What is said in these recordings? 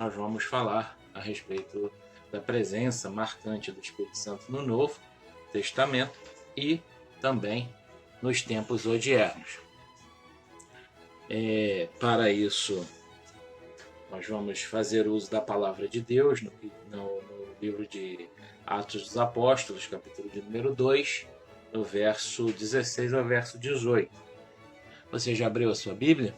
nós vamos falar a respeito da presença marcante do Espírito Santo no Novo Testamento e também nos tempos odiernos. Para isso, nós vamos fazer uso da palavra de Deus no livro de Atos dos Apóstolos, capítulo de número 2, no verso 16 ao verso 18. Você já abriu a sua Bíblia?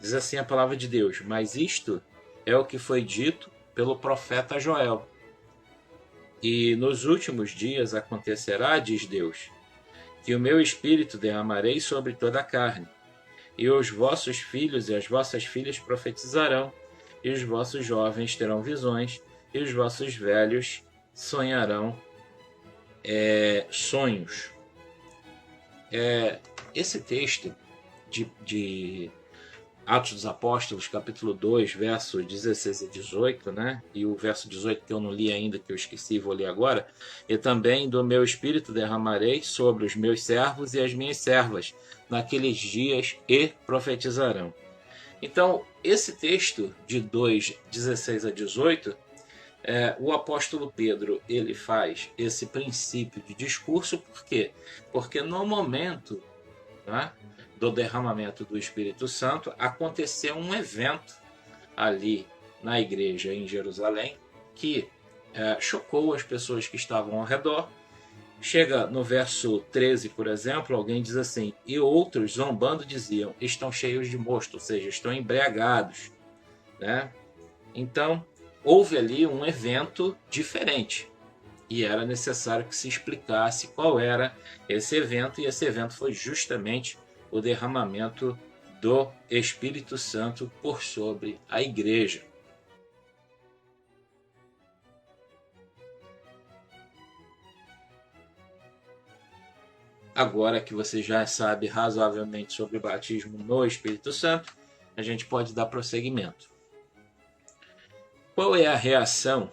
Diz assim a palavra de Deus: mas isto é o que foi dito pelo profeta Joel. E nos últimos dias acontecerá, diz Deus, que o meu espírito derramarei sobre toda a carne, e os vossos filhos e as vossas filhas profetizarão, e os vossos jovens terão visões, e os vossos velhos sonharão sonhos. Esse texto de Atos dos Apóstolos, capítulo 2, versos 16 e 18, né? E o verso 18 que eu não li ainda, que eu esqueci, vou ler agora. E também do meu espírito derramarei sobre os meus servos e as minhas servas naqueles dias e profetizarão. Então, esse texto de 2, 16 a 18, o apóstolo Pedro ele faz esse princípio de discurso. Por quê? Porque no momento, né, do derramamento do Espírito Santo, aconteceu um evento ali na igreja em Jerusalém que chocou as pessoas que estavam ao redor. Chega no verso 13, por exemplo, alguém diz assim: e outros zombando diziam, estão cheios de mosto, ou seja, estão embriagados, né? Então houve ali um evento diferente e era necessário que se explicasse qual era esse evento, e esse evento foi justamente o derramamento do Espírito Santo por sobre a igreja. Agora que você já sabe razoavelmente sobre o batismo no Espírito Santo, a gente pode dar prosseguimento. Qual é a reação,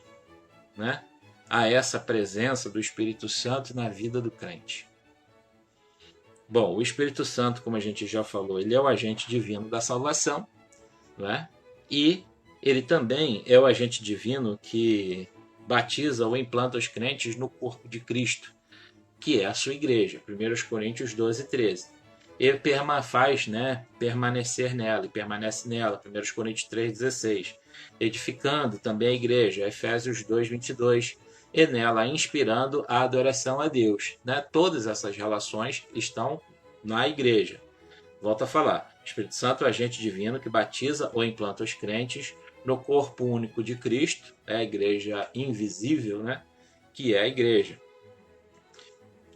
né, a essa presença do Espírito Santo na vida do crente? Bom, o Espírito Santo, como a gente já falou, ele é o agente divino da salvação, né? E ele também é o agente divino que batiza ou implanta os crentes no corpo de Cristo, que é a sua igreja, 1 Coríntios 12, 13. E faz, né, permanecer nela, e permanece nela, 1 Coríntios 3, 16. Edificando também a igreja, Efésios 2, 22. E nela inspirando a adoração a Deus, né? Todas essas relações estão na igreja. Volto a falar, o Espírito Santo é o agente divino que batiza ou implanta os crentes no corpo único de Cristo, é a igreja invisível, né? Que é a igreja,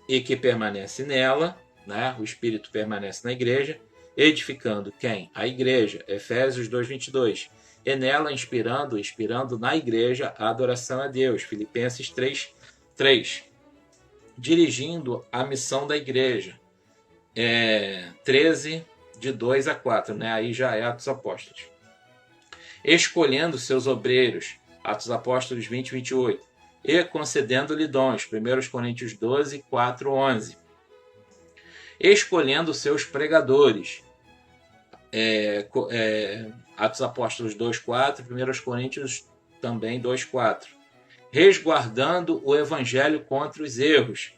e que permanece nela, né? O Espírito permanece na igreja, edificando quem? A igreja, Efésios 2, 22. E nela inspirando na igreja a adoração a Deus, Filipenses 3, 3. Dirigindo a missão da igreja, 13, de 2 a 4, né? Aí já é Atos Apóstolos. Escolhendo seus obreiros, Atos Apóstolos 20, 28. E concedendo-lhe dons, 1 Coríntios 12, 4, 11. Escolhendo seus pregadores, Atos Apóstolos 2, 4, 1 Coríntios também 2, 4. Resguardando o evangelho contra os erros.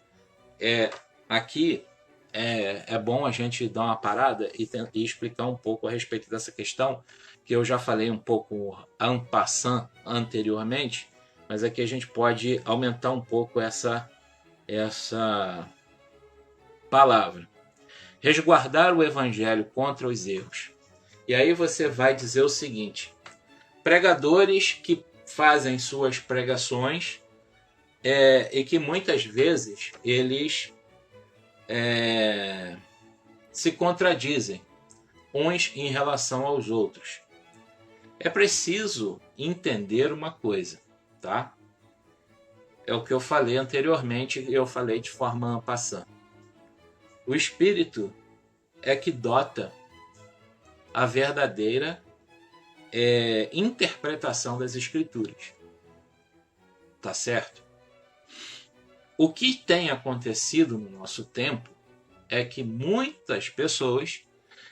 Aqui é bom a gente dar uma parada e explicar um pouco a respeito dessa questão, que eu já falei um pouco en passant anteriormente, mas aqui a gente pode aumentar um pouco essa palavra. Resguardar o evangelho contra os erros. E aí você vai dizer o seguinte: pregadores que fazem suas pregações e que muitas vezes eles se contradizem uns em relação aos outros. É preciso entender uma coisa, tá? É o que eu falei anteriormente, eu falei de forma en passant. O Espírito é que dota a verdadeira interpretação das Escrituras. Tá certo? O que tem acontecido no nosso tempo é que muitas pessoas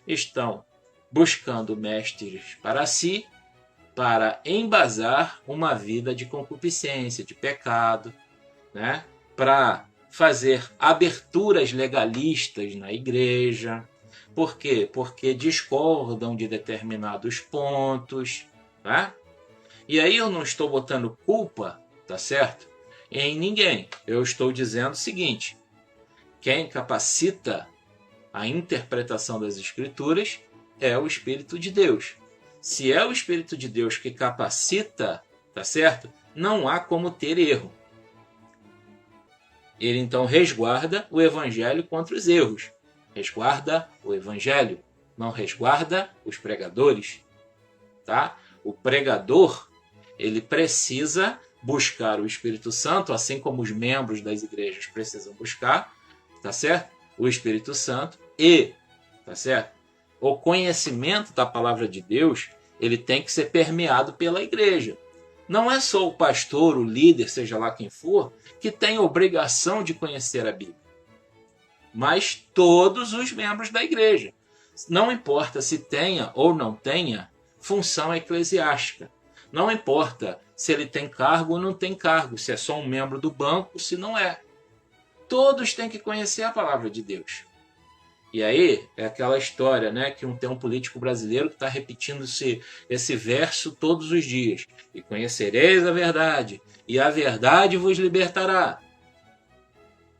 estão buscando mestres para si para embasar uma vida de concupiscência, de pecado, né? Para fazer aberturas legalistas na igreja. Por quê? Porque discordam de determinados pontos, né? E aí eu não estou botando culpa, tá certo? Em ninguém. Eu estou dizendo o seguinte: quem capacita a interpretação das Escrituras é o Espírito de Deus. Se é o Espírito de Deus que capacita, tá certo? Não há como ter erro. Ele então resguarda o Evangelho contra os erros. Resguarda o Evangelho, não resguarda os pregadores, tá? O pregador, ele precisa buscar o Espírito Santo, assim como os membros das igrejas precisam buscar, tá certo? O Espírito Santo e, tá certo? O conhecimento da palavra de Deus, ele tem que ser permeado pela igreja. Não é só o pastor, o líder, seja lá quem for, que tem obrigação de conhecer a Bíblia, mas todos os membros da igreja. Não importa se tenha ou não tenha função eclesiástica. Não importa se ele tem cargo ou não tem cargo, se é só um membro do banco, se não é. Todos têm que conhecer a palavra de Deus. E aí é aquela história, né, que tem um político brasileiro que está repetindo esse verso todos os dias. E conhecereis a verdade, e a verdade vos libertará.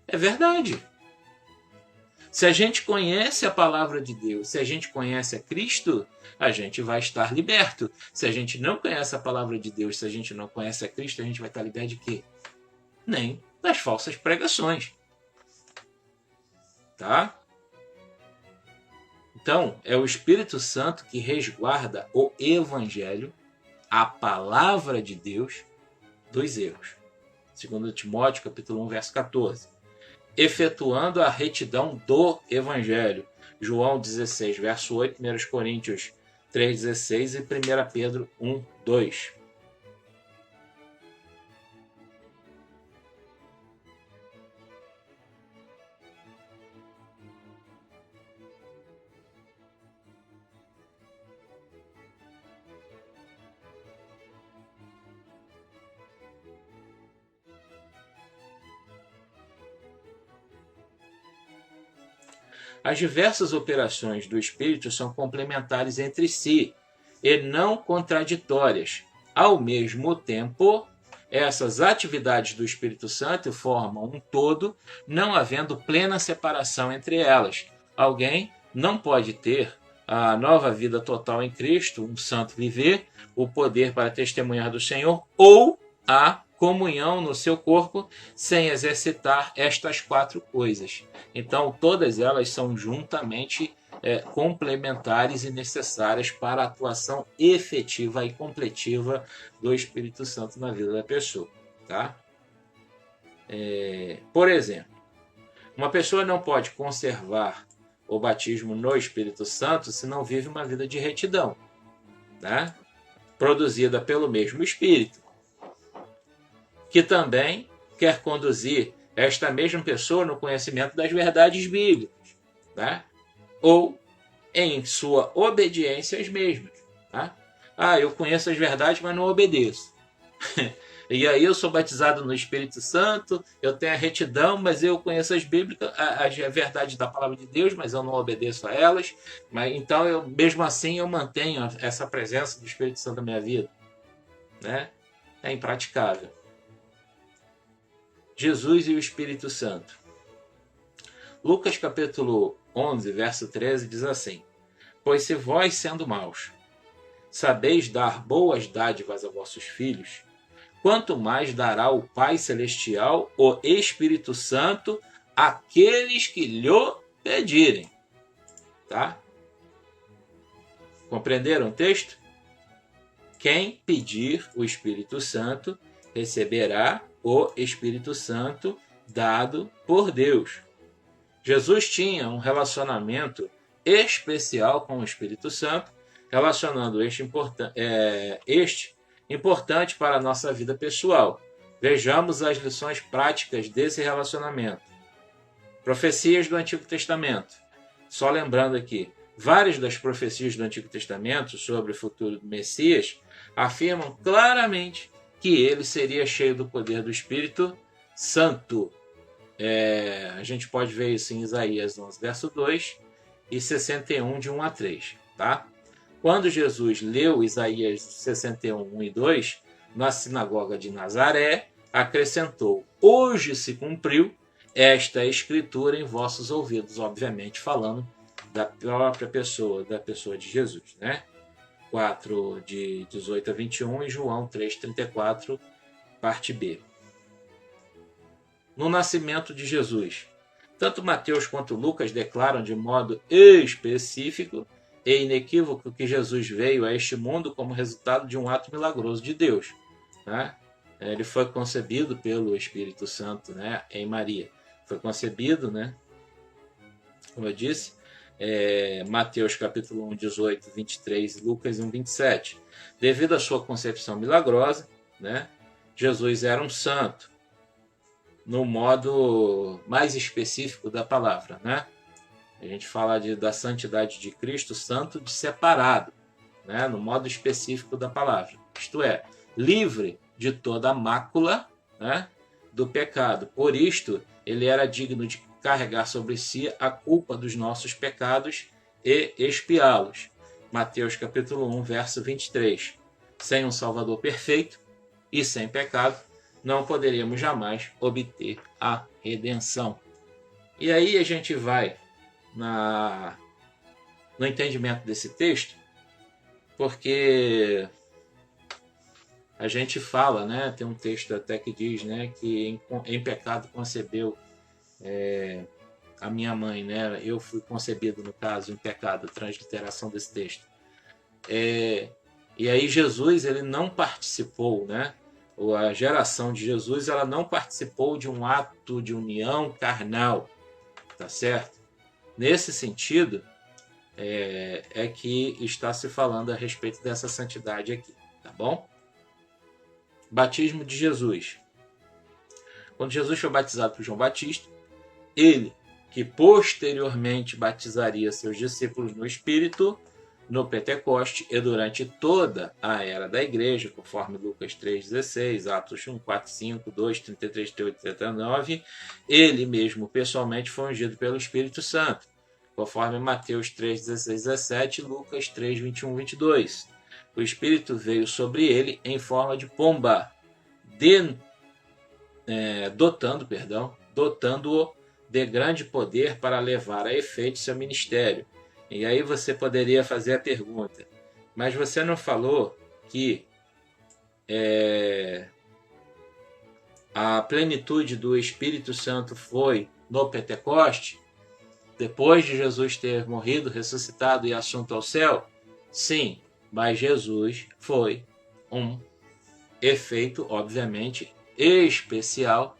É verdade. Se a gente conhece a palavra de Deus, se a gente conhece a Cristo, a gente vai estar liberto. Se a gente não conhece a palavra de Deus, se a gente não conhece a Cristo, a gente vai estar liberto de quê? Nem das falsas pregações. Tá? Então, é o Espírito Santo que resguarda o Evangelho, a palavra de Deus, dos erros. 2 Timóteo, capítulo 1, verso 14. Efetuando a retidão do Evangelho. João 16, verso 8, 1 Coríntios 3, 16 e 1 Pedro 1, 2. As diversas operações do Espírito são complementares entre si e não contraditórias. Ao mesmo tempo, essas atividades do Espírito Santo formam um todo, não havendo plena separação entre elas. Alguém não pode ter a nova vida total em Cristo, um santo viver, o poder para testemunhar do Senhor ou a comunhão no seu corpo sem exercitar estas 4 coisas. Então, todas elas são juntamente complementares e necessárias para a atuação efetiva e completiva do Espírito Santo na vida da pessoa. Tá? Por exemplo, uma pessoa não pode conservar o batismo no Espírito Santo se não vive uma vida de retidão, tá? Produzida pelo mesmo Espírito, que também quer conduzir esta mesma pessoa no conhecimento das verdades bíblicas, tá? Ou em sua obediência às mesmas. Tá? Eu conheço as verdades, mas não obedeço. E aí eu sou batizado no Espírito Santo, eu tenho a retidão, mas eu conheço as bíblicas, as verdades da palavra de Deus, mas eu não obedeço a elas. Mas então, mesmo assim, eu mantenho essa presença do Espírito Santo na minha vida. Né? É impraticável. Jesus e o Espírito Santo. Lucas capítulo 11, verso 13 diz assim: Pois se vós, sendo maus, sabeis dar boas dádivas a vossos filhos, quanto mais dará o Pai Celestial o Espírito Santo àqueles que lhe pedirem. Tá? Compreenderam o texto? Quem pedir o Espírito Santo receberá o Espírito Santo dado por Deus. Jesus tinha um relacionamento especial com o Espírito Santo, relacionando este importante para a nossa vida pessoal. Vejamos as lições práticas desse relacionamento. Profecias do Antigo Testamento. Só lembrando aqui, Várias das profecias do Antigo Testamento sobre o futuro do Messias afirmam claramente que ele seria cheio do poder do Espírito Santo. A gente pode ver isso em Isaías 11, verso 2 e 61, de 1 a 3. Tá? Quando Jesus leu Isaías 61, 1 e 2, na sinagoga de Nazaré, acrescentou: hoje se cumpriu esta escritura em vossos ouvidos, obviamente falando da própria pessoa, da pessoa de Jesus, né? 4, de 18 a 21 e João 3, 34, parte B. No nascimento de Jesus, tanto Mateus quanto Lucas declaram de modo específico e inequívoco que Jesus veio a este mundo como resultado de um ato milagroso de Deus, né? Ele foi concebido pelo Espírito Santo, né, em Maria. Foi concebido, né, como eu disse, Mateus capítulo 1, 18, 23, Lucas 1, 27. Devido à sua concepção milagrosa, né, Jesus era um santo, no modo mais específico da palavra, né? A gente fala da santidade de Cristo, santo de separado, né, no modo específico da palavra. Isto é, livre de toda a mácula, né, do pecado. Por isto, ele era digno de carregar sobre si a culpa dos nossos pecados e expiá-los. Mateus capítulo 1, verso 23. Sem um Salvador perfeito e sem pecado, não poderíamos jamais obter a redenção. E aí a gente vai no entendimento desse texto, porque a gente fala, né, tem um texto até que diz, né, que em pecado concebeu a minha mãe, né, eu fui concebido, no caso, em pecado, transliteração desse texto. E aí Jesus, ele não participou, né, ou a geração de Jesus, ela não participou de um ato de união carnal, tá certo? Nesse sentido, é que está se falando a respeito dessa santidade aqui, tá bom? Batismo de Jesus. Quando Jesus foi batizado por João Batista, ele, que posteriormente batizaria seus discípulos no Espírito, no Pentecoste e durante toda a era da igreja, conforme Lucas 3,16, Atos 1, 4, 5, 2, 33, 38, 39, ele mesmo pessoalmente foi ungido pelo Espírito Santo, conforme Mateus 3, 16, 17 e Lucas 3, 21, 22. O Espírito veio sobre ele em forma de pomba, dotando-o de grande poder para levar a efeito seu ministério. E aí você poderia fazer a pergunta, mas você não falou que a plenitude do Espírito Santo foi no Pentecoste, depois de Jesus ter morrido, ressuscitado e assunto ao céu? Sim, mas Jesus foi um efeito, obviamente, especial,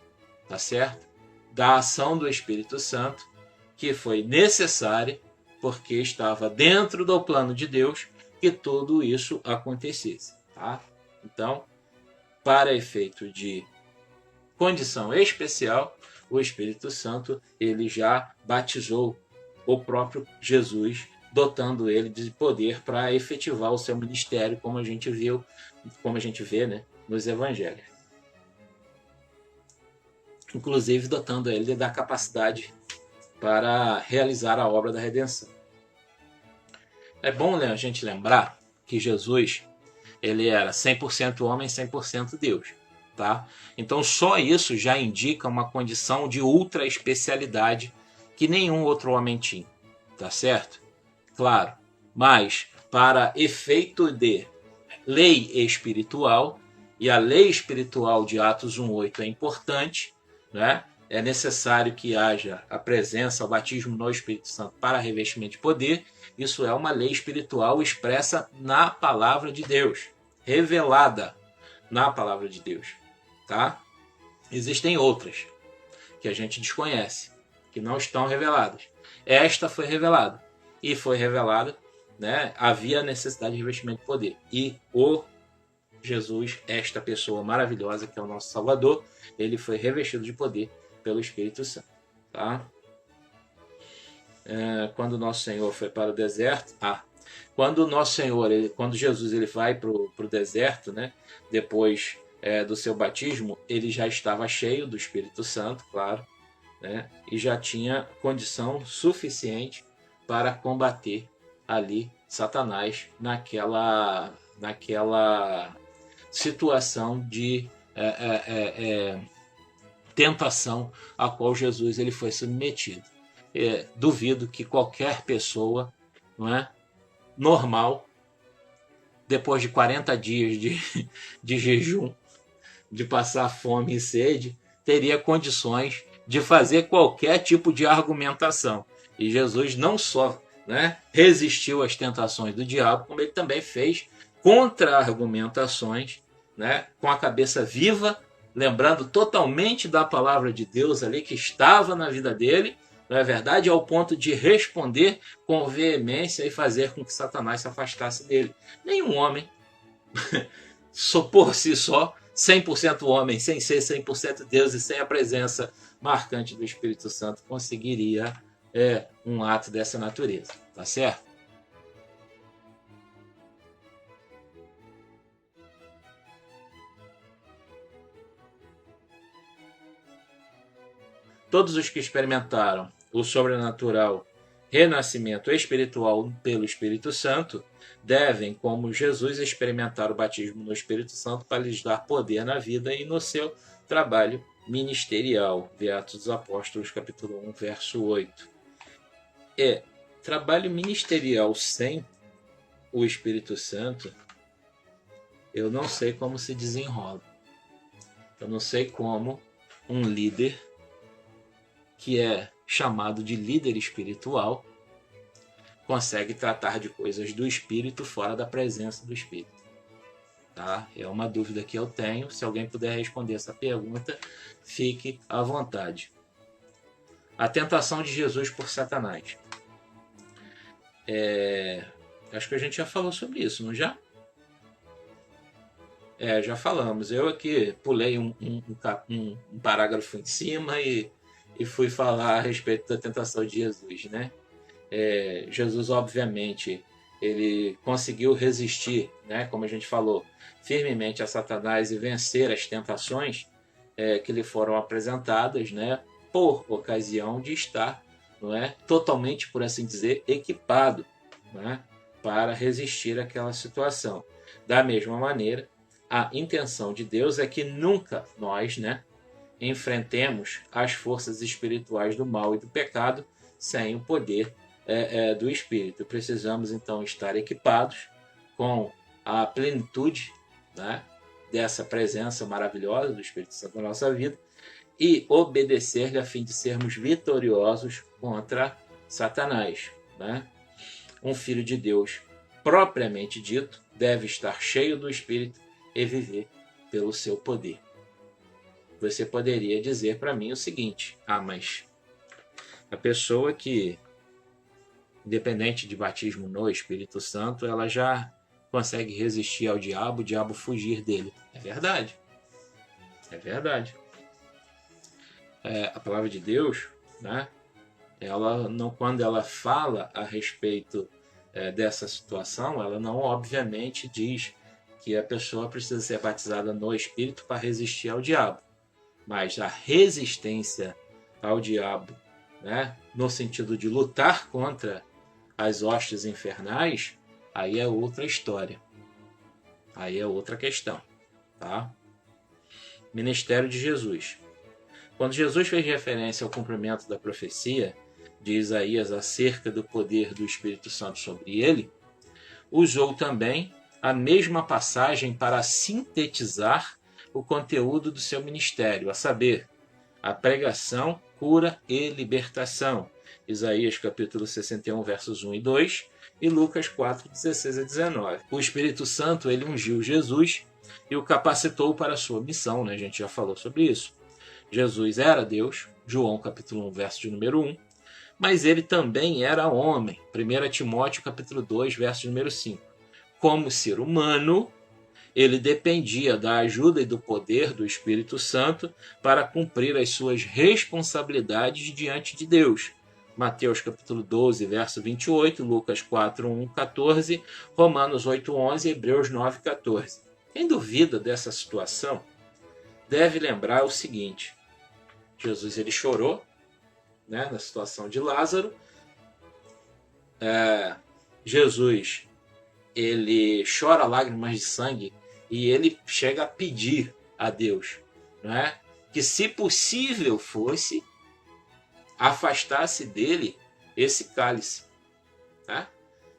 tá certo? Da ação do Espírito Santo, que foi necessária, porque estava dentro do plano de Deus que tudo isso acontecesse, tá? Então, para efeito de condição especial, o Espírito Santo, ele já batizou o próprio Jesus, dotando ele de poder para efetivar o seu ministério, como a gente vê, né, nos evangelhos. Inclusive dotando ele da capacidade para realizar a obra da redenção. É bom, né, a gente lembrar que Jesus, ele era 100% homem, 100% Deus, tá? Então só isso já indica uma condição de ultra especialidade que nenhum outro homem tinha, tá certo? Claro, mas para efeito de lei espiritual, e a lei espiritual de Atos 1:8 é importante, né? É necessário que haja a presença, o batismo no Espírito Santo para revestimento de poder. Isso é uma lei espiritual expressa na palavra de Deus, revelada na palavra de Deus, tá? Existem outras que a gente desconhece, que não estão reveladas. Esta foi revelada, e foi revelada, né? Havia necessidade de revestimento de poder, e o Jesus, esta pessoa maravilhosa que é o nosso Salvador, ele foi revestido de poder pelo Espírito Santo, tá? quando nosso Senhor foi para o deserto. Quando Jesus ele vai para o deserto, né? Depois do seu batismo, ele já estava cheio do Espírito Santo, claro, né? E já tinha condição suficiente para combater ali Satanás naquela situação de tentação a qual Jesus ele foi submetido. Duvido que qualquer pessoa, não é, normal, depois de 40 dias de jejum, de passar fome e sede, teria condições de fazer qualquer tipo de argumentação. E Jesus não só, né, resistiu às tentações do diabo, como ele também fez contra-argumentações, né, com a cabeça viva, lembrando totalmente da palavra de Deus ali que estava na vida dele, não é verdade? Ao ponto de responder com veemência e fazer com que Satanás se afastasse dele. Nenhum homem, por si só, 100% homem, sem ser 100% Deus e sem a presença marcante do Espírito Santo, conseguiria um ato dessa natureza. Tá certo? Todos os que experimentaram o sobrenatural renascimento espiritual pelo Espírito Santo devem, como Jesus, experimentar o batismo no Espírito Santo para lhes dar poder na vida e no seu trabalho ministerial. Vê Atos dos Apóstolos, capítulo 1, verso 8. Trabalho ministerial sem o Espírito Santo, eu não sei como se desenrola. Eu não sei como um líder que é chamado de líder espiritual consegue tratar de coisas do Espírito fora da presença do Espírito. Tá? É uma dúvida que eu tenho. Se alguém puder responder essa pergunta, fique à vontade. A tentação de Jesus por Satanás. Acho que a gente já falou sobre isso, não já? Já falamos. Eu aqui pulei um parágrafo em cima e fui falar a respeito da tentação de Jesus, né? Jesus, obviamente, ele conseguiu resistir, né, como a gente falou, firmemente a Satanás e vencer as tentações que lhe foram apresentadas, né, por ocasião de estar, não é, totalmente, por assim dizer, equipado, né, para resistir àquela situação. Da mesma maneira, a intenção de Deus é que nunca nós, né, enfrentemos as forças espirituais do mal e do pecado sem o poder do Espírito. Precisamos então estar equipados com a plenitude, né, dessa presença maravilhosa do Espírito Santo na nossa vida e obedecer-lhe a fim de sermos vitoriosos contra Satanás, né? Um filho de Deus propriamente dito deve estar cheio do Espírito e viver pelo seu poder. Você poderia dizer para mim o seguinte: mas a pessoa que, independente de batismo no Espírito Santo, ela já consegue resistir ao diabo, o diabo fugir dele. É verdade. É verdade. A palavra de Deus, né, ela não, quando ela fala a respeito dessa situação, ela não obviamente diz que a pessoa precisa ser batizada no Espírito para resistir ao diabo. Mas a resistência ao diabo, né, no sentido de lutar contra as hostes infernais, aí é outra história. Aí é outra questão. Tá? Ministério de Jesus. Quando Jesus fez referência ao cumprimento da profecia de Isaías acerca do poder do Espírito Santo sobre ele, usou também a mesma passagem para sintetizar o conteúdo do seu ministério, a saber, a pregação, cura e libertação. Isaías capítulo 61, versos 1 e 2 e Lucas 4, 16 a 19. O Espírito Santo ele ungiu Jesus e o capacitou para a sua missão, né? A gente já falou sobre isso. Jesus era Deus, João capítulo 1, verso de número 1, mas ele também era homem, 1 Timóteo capítulo 2, verso de número 5. Como ser humano, ele dependia da ajuda e do poder do Espírito Santo para cumprir as suas responsabilidades diante de Deus. Mateus capítulo 12, verso 28, Lucas 4, 1, 14, Romanos 8, 11 e Hebreus 9, 14. Quem duvida dessa situação deve lembrar o seguinte: Jesus ele chorou, né, na situação de Lázaro. Jesus ele chora lágrimas de sangue e ele chega a pedir a Deus, né, que se possível fosse afastasse dele esse cálice. Tá?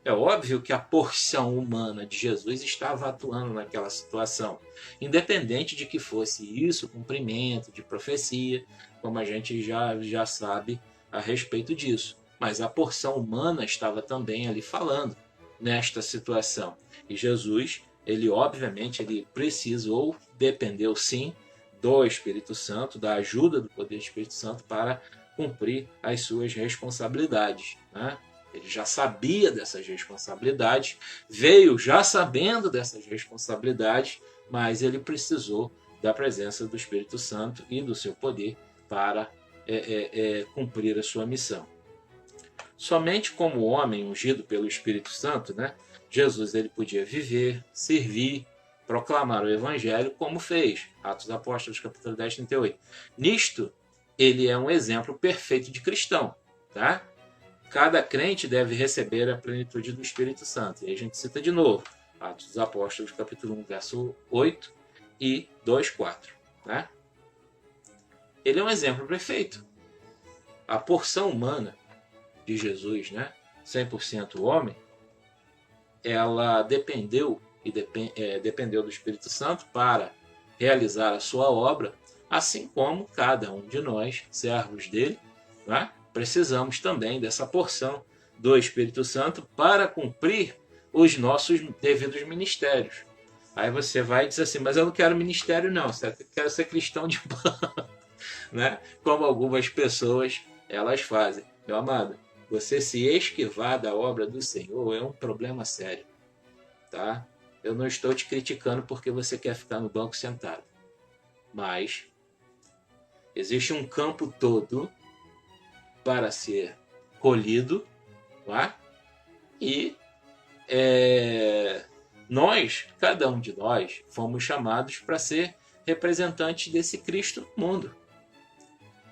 É óbvio que a porção humana de Jesus estava atuando naquela situação, independente de que fosse isso cumprimento de profecia, como a gente já sabe a respeito disso. Mas a porção humana estava também ali falando nesta situação. E Jesus, ele obviamente, ele precisou, dependeu sim do Espírito Santo, da ajuda do poder do Espírito Santo para cumprir as suas responsabilidades, né? Ele já sabia dessas responsabilidades, veio já sabendo dessas responsabilidades, mas ele precisou da presença do Espírito Santo e do seu poder para cumprir a sua missão. Somente como homem ungido pelo Espírito Santo, né, Jesus ele podia viver, servir, proclamar o Evangelho como fez. Atos dos Apóstolos, capítulo 10, 38. Nisto, ele é um exemplo perfeito de cristão. Tá? Cada crente deve receber a plenitude do Espírito Santo. E aí a gente cita de novo. Atos dos Apóstolos, capítulo 1, verso 8 e 2, 4. Tá? Ele é um exemplo perfeito. A porção humana de Jesus, né, 100% homem, ela dependeu do Espírito Santo para realizar a sua obra, assim como cada um de nós, servos dele, né, precisamos também dessa porção do Espírito Santo para cumprir os nossos devidos ministérios. Aí você vai dizer assim, mas eu não quero ministério não, eu quero ser cristão de plano, né? Como algumas pessoas elas fazem. Meu amado, você se esquivar da obra do Senhor é um problema sério, tá? Eu não estou te criticando porque você quer ficar no banco sentado, mas existe um campo todo para ser colhido, tá? E nós, cada um de nós, fomos chamados para ser representantes desse Cristo no mundo,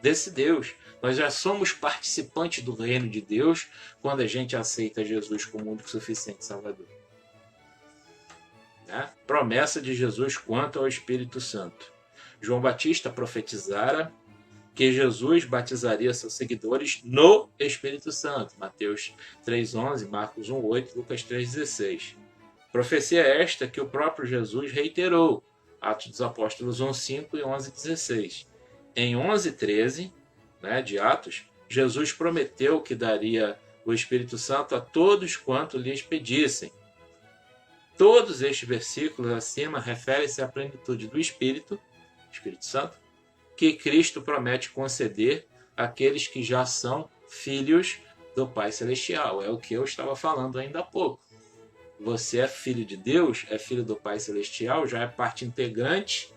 desse Deus. Nós já somos participantes do reino de Deus quando a gente aceita Jesus como único suficiente Salvador. Né? Promessa de Jesus quanto ao Espírito Santo. João Batista profetizara que Jesus batizaria seus seguidores no Espírito Santo. Mateus 3,11, Marcos 1,8, Lucas 3,16. Profecia esta que o próprio Jesus reiterou. Atos dos Apóstolos 1,5 e 11,16. Em 11,13, né, de Atos, Jesus prometeu que daria o Espírito Santo a todos quanto lhes pedissem. Todos estes versículos acima referem-se à plenitude do Espírito Santo, que Cristo promete conceder àqueles que já são filhos do Pai Celestial. É o que eu estava falando ainda há pouco. Você é filho de Deus, é filho do Pai Celestial, já é parte integrante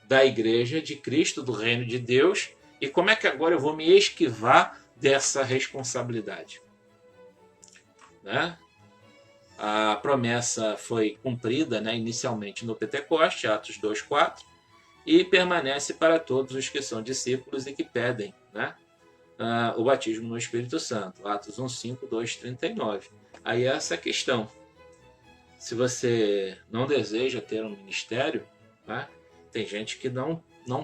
da Igreja de Cristo, do Reino de Deus. E como é que agora eu vou me esquivar dessa responsabilidade? Né? A promessa foi cumprida, né, inicialmente no Pentecoste, Atos 2,4, e permanece para todos os que são discípulos e que pedem, né, o batismo no Espírito Santo, Atos 1,5, 2,39. Aí é essa questão. Se você não deseja ter um ministério, né, tem gente que não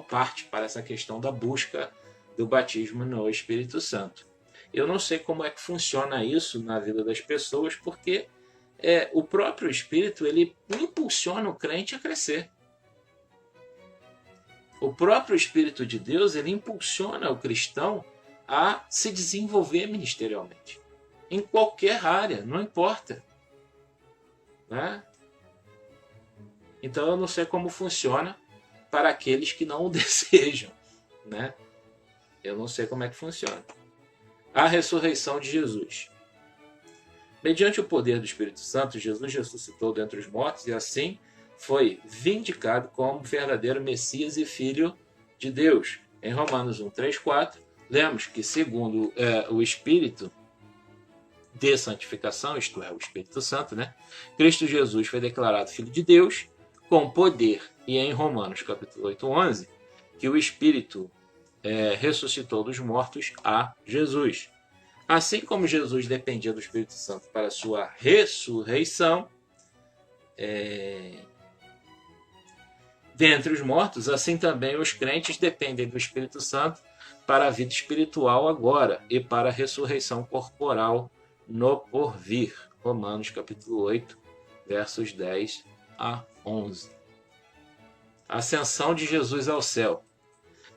parte para essa questão da busca do batismo no Espírito Santo. Eu não sei como é que funciona isso na vida das pessoas, porque o próprio Espírito ele impulsiona o crente a crescer. O próprio Espírito de Deus ele impulsiona o cristão a se desenvolver ministerialmente. Em qualquer área, não importa. Né? Então eu não sei como funciona para aqueles que não o desejam. Né? Eu não sei como é que funciona. A ressurreição de Jesus. Mediante o poder do Espírito Santo, Jesus ressuscitou dentre os mortos e assim foi vindicado como verdadeiro Messias e Filho de Deus. Em Romanos 1, 3, 4, Lemos que, segundo o Espírito de santificação, isto é, o Espírito Santo, né? Cristo Jesus foi declarado Filho de Deus com poder. E em Romanos capítulo 8, 11, que o Espírito ressuscitou dos mortos a Jesus. Assim como Jesus dependia do Espírito Santo para a sua ressurreição dentre os mortos, assim também os crentes dependem do Espírito Santo para a vida espiritual agora e para a ressurreição corporal no porvir. Romanos capítulo 8, versos 10 a 11. Ascensão de Jesus ao céu.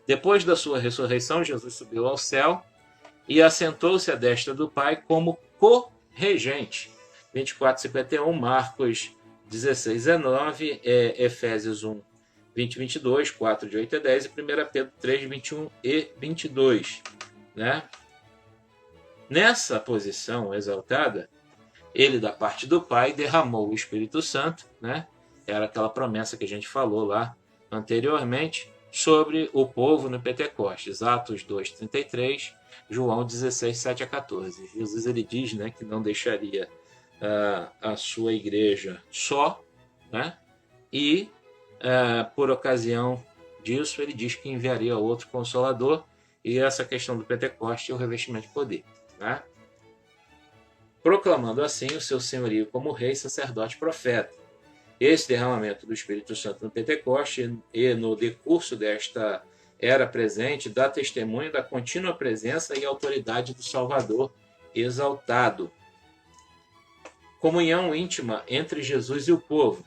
Depois da sua ressurreição, Jesus subiu ao céu e assentou-se à destra do Pai como co-regente. 24:51, Marcos 16:19, Efésios 1, 20 e 22, 4, de 8 a 10 e 1 Pedro 3, 21 e 22. Né? Nessa posição exaltada, ele, da parte do Pai, derramou o Espírito Santo, né? Era aquela promessa que a gente falou lá anteriormente, sobre o povo no Pentecostes. Atos 2:33, João 16, 7 a 14. Jesus ele diz, né, que não deixaria a sua igreja só, né? E por ocasião disso, ele diz que enviaria outro Consolador, e essa questão do Pentecoste é o revestimento de poder. Né? Proclamando assim o seu senhorio como rei, sacerdote e profeta. Esse derramamento do Espírito Santo no Pentecoste e no decurso desta era presente dá testemunho da contínua presença e autoridade do Salvador exaltado. Comunhão íntima entre Jesus e o povo.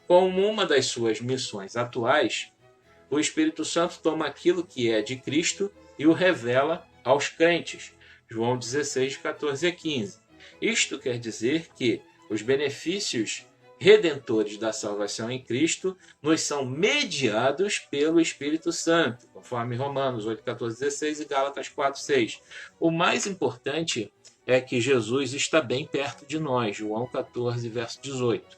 Como uma das suas missões atuais, o Espírito Santo toma aquilo que é de Cristo e o revela aos crentes. João 16, 14 a 15. Isto quer dizer que os benefícios redentores da salvação em Cristo nos são mediados pelo Espírito Santo, conforme Romanos 8, 14, 16 e Gálatas 4, 6. O mais importante é que Jesus está bem perto de nós, João 14, verso 18.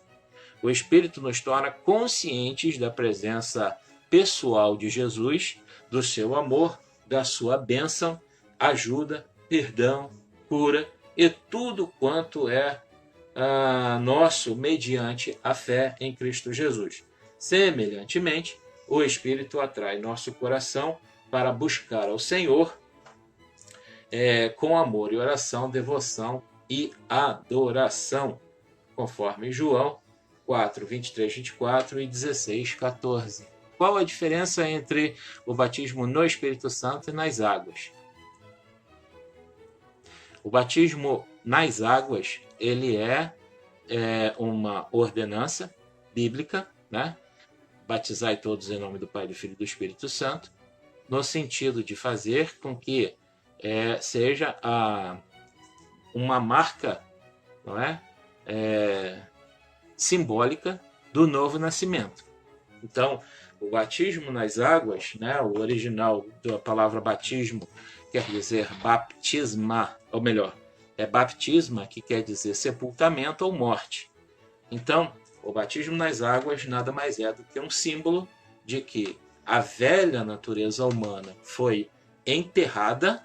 O Espírito nos torna conscientes da presença pessoal de Jesus, do seu amor, da sua bênção, ajuda, perdão, cura e tudo quanto é nosso mediante a fé em Cristo Jesus. Semelhantemente, o Espírito atrai nosso coração para buscar ao Senhor com amor e oração, devoção e adoração, conforme João 4, 23, 24 e 16, 14. Qual a diferença entre o batismo no Espírito Santo e nas águas? O batismo nas águas, ele é uma ordenança bíblica, né? Batizai todos em nome do Pai, do Filho e do Espírito Santo, no sentido de fazer com que seja uma marca, não é? Simbólica do novo nascimento. Então, o batismo nas águas, né? O original da palavra batismo quer dizer baptisma, ou melhor, é baptisma, que quer dizer sepultamento ou morte. Então, o batismo nas águas nada mais é do que um símbolo de que a velha natureza humana foi enterrada,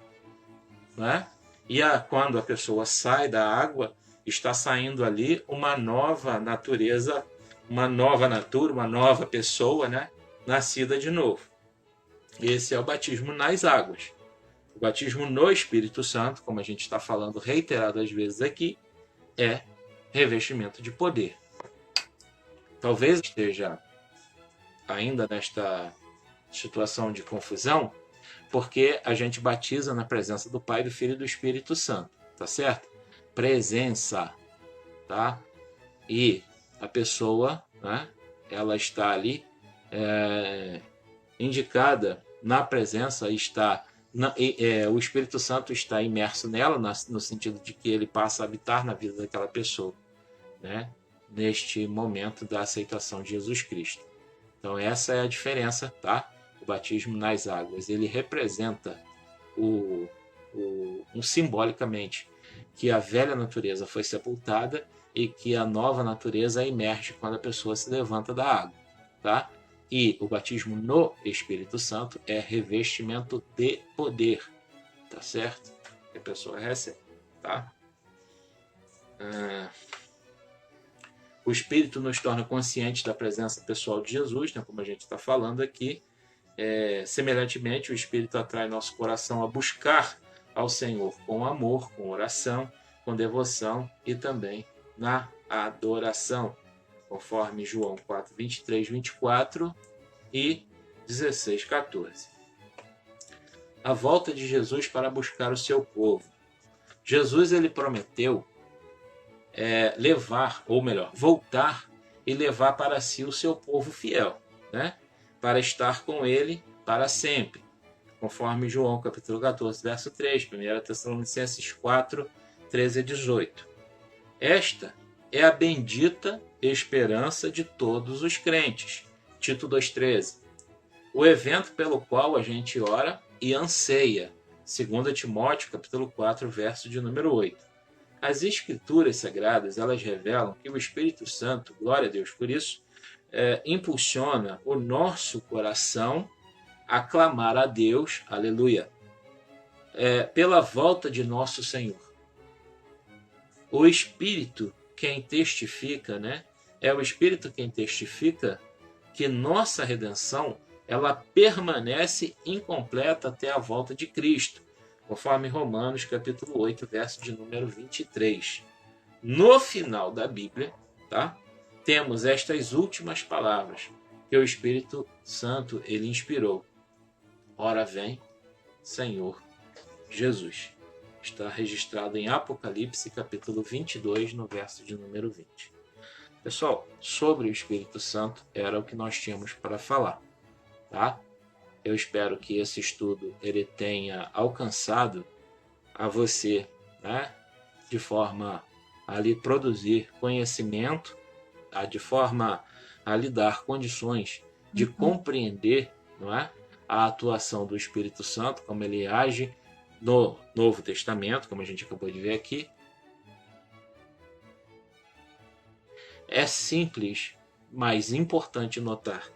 né? E quando a pessoa sai da água, está saindo ali uma nova natureza, uma nova pessoa, né? Nascida de novo. Esse é o batismo nas águas. O batismo no Espírito Santo, como a gente está falando reiteradas vezes aqui, é revestimento de poder. Talvez esteja ainda nesta situação de confusão, porque a gente batiza na presença do Pai, do Filho e do Espírito Santo, tá certo? Presença, tá? E a pessoa, né, ela está ali indicada na presença, o Espírito Santo está imerso nela, no sentido de que ele passa a habitar na vida daquela pessoa, né, neste momento da aceitação de Jesus Cristo. Então essa é a diferença, tá? O batismo nas águas, ele representa simbolicamente que a velha natureza foi sepultada e que a nova natureza emerge quando a pessoa se levanta da água, tá? E o batismo no Espírito Santo é revestimento de poder. tá certo? Que a pessoa recebe, tá? O Espírito nos torna conscientes da presença pessoal de Jesus, né, como a gente está falando aqui. Semelhantemente, o Espírito atrai nosso coração a buscar ao Senhor com amor, com oração, com devoção e também na adoração, conforme João 4, 23, 24 e 16, 14. A volta de Jesus para buscar o seu povo. Jesus ele prometeu voltar e levar para si o seu povo fiel, né? Para estar com ele para sempre, conforme João capítulo 14, verso 3, 1 Tessalonicenses 4, 13 a 18. Esta é a bendita esperança de todos os crentes. Tito 2,13. O evento pelo qual a gente ora e anseia. 2 Timóteo capítulo 4, verso de número 8. As Escrituras Sagradas, elas revelam que o Espírito Santo, glória a Deus por isso, impulsiona o nosso coração a clamar a Deus, aleluia, pela volta de nosso Senhor. O Espírito quem testifica, né? É o Espírito quem testifica que nossa redenção ela permanece incompleta até a volta de Cristo, conforme Romanos capítulo 8, verso de número 23. No final da Bíblia, tá? Temos estas últimas palavras que o Espírito Santo ele inspirou. Ora vem, Senhor Jesus. Está registrado em Apocalipse capítulo 22, no verso de número 20. Pessoal, sobre o Espírito Santo era o que nós tínhamos para falar, tá? Eu espero que esse estudo ele tenha alcançado a você, né? De forma a lhe produzir conhecimento, tá? De forma a lhe dar condições de compreender, não é? A atuação do Espírito Santo, como ele age no Novo Testamento, como a gente acabou de ver aqui. É simples, mas importante notar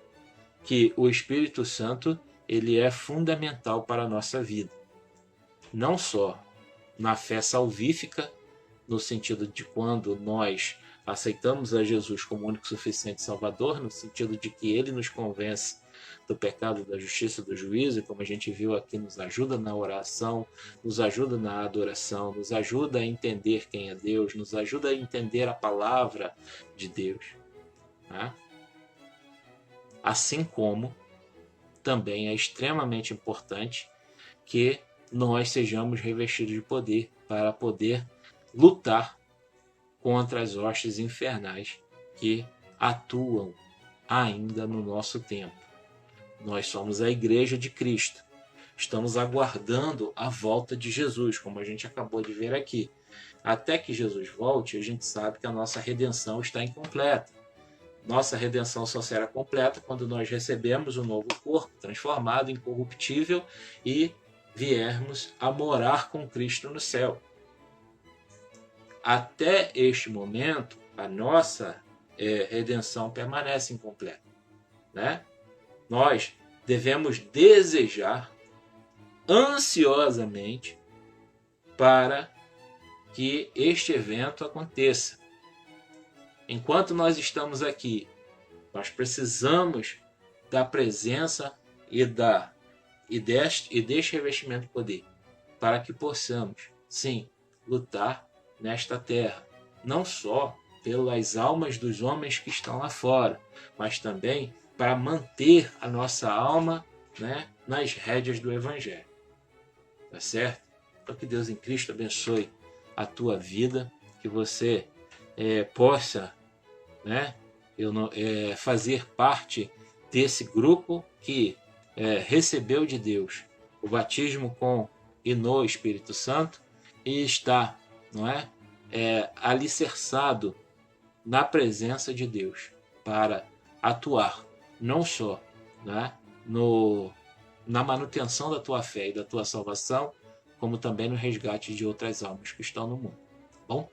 que o Espírito Santo ele é fundamental para a nossa vida. Não só na fé salvífica, no sentido de quando nós aceitamos a Jesus como único suficiente Salvador, no sentido de que ele nos convence do pecado, da justiça, do juízo, e como a gente viu aqui, nos ajuda na oração, nos ajuda na adoração, nos ajuda a entender quem é Deus, nos ajuda a entender a palavra de Deus, né? Assim como também é extremamente importante que nós sejamos revestidos de poder para poder lutar contra as hostes infernais que atuam ainda no nosso tempo. Nós somos a Igreja de Cristo. Estamos aguardando a volta de Jesus, como a gente acabou de ver aqui. Até que Jesus volte, a gente sabe que a nossa redenção está incompleta. Nossa redenção só será completa quando nós recebemos um novo corpo, transformado, incorruptível, e viermos a morar com Cristo no céu. Até este momento, a nossa redenção permanece incompleta, né? Nós devemos desejar ansiosamente para que este evento aconteça. Enquanto nós estamos aqui, nós precisamos da presença e deste revestimento de poder para que possamos, sim, lutar nesta terra, não só pelas almas dos homens que estão lá fora, mas também para manter a nossa alma, né, nas rédeas do Evangelho. Tá certo? Então que Deus em Cristo abençoe a tua vida, que você possa, né, fazer parte desse grupo que recebeu de Deus o batismo com e no Espírito Santo e está, não é, alicerçado na presença de Deus para atuar não só, né, na manutenção da tua fé e da tua salvação, como também no resgate de outras almas que estão no mundo. Bom,